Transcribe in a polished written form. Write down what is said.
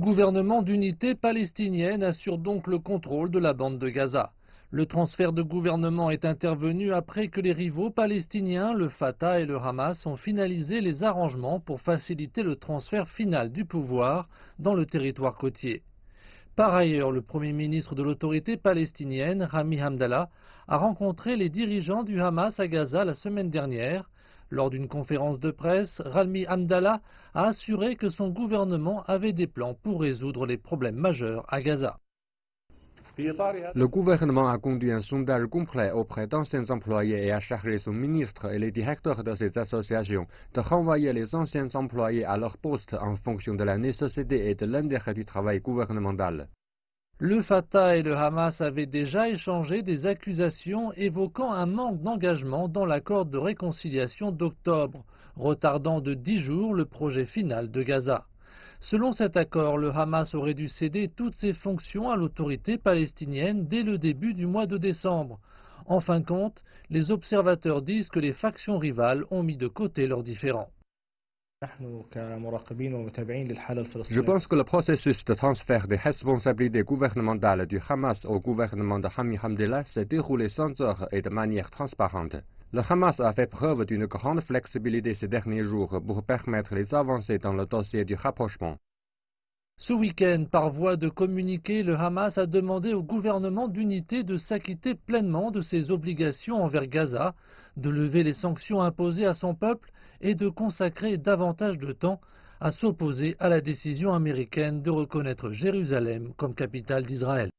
gouvernement d'unité palestinienne assure donc le contrôle de la bande de Gaza. Le transfert de gouvernement est intervenu après que les rivaux palestiniens, le Fatah et le Hamas, ont finalisé les arrangements pour faciliter le transfert final du pouvoir dans le territoire côtier. Par ailleurs, le Premier ministre de l'autorité palestinienne, Rami Hamdallah, a rencontré les dirigeants du Hamas à Gaza la semaine dernière. Lors d'une conférence de presse, Rami Hamdallah a assuré que son gouvernement avait des plans pour résoudre les problèmes majeurs à Gaza. Le gouvernement a conduit un sondage complet auprès d'anciens employés et a chargé son ministre et les directeurs de ces associations de renvoyer les anciens employés à leur poste en fonction de la nécessité et de l'intérêt du travail gouvernemental. Le Fatah et le Hamas avaient déjà échangé des accusations évoquant un manque d'engagement dans l'accord de réconciliation d'octobre, retardant de 10 jours le projet final de Gaza. Selon cet accord, le Hamas aurait dû céder toutes ses fonctions à l'autorité palestinienne dès le début du mois de décembre. En fin de compte, les observateurs disent que les factions rivales ont mis de côté leurs différends. Je pense que le processus de transfert des responsabilités gouvernementales du Hamas au gouvernement de Rami Hamdallah s'est déroulé sans heurts et de manière transparente. Le Hamas a fait preuve d'une grande flexibilité ces derniers jours pour permettre les avancées dans le dossier du rapprochement. Ce week-end, par voie de communiqué, le Hamas a demandé au gouvernement d'unité de s'acquitter pleinement de ses obligations envers Gaza, de lever les sanctions imposées à son peuple et de consacrer davantage de temps à s'opposer à la décision américaine de reconnaître Jérusalem comme capitale d'Israël.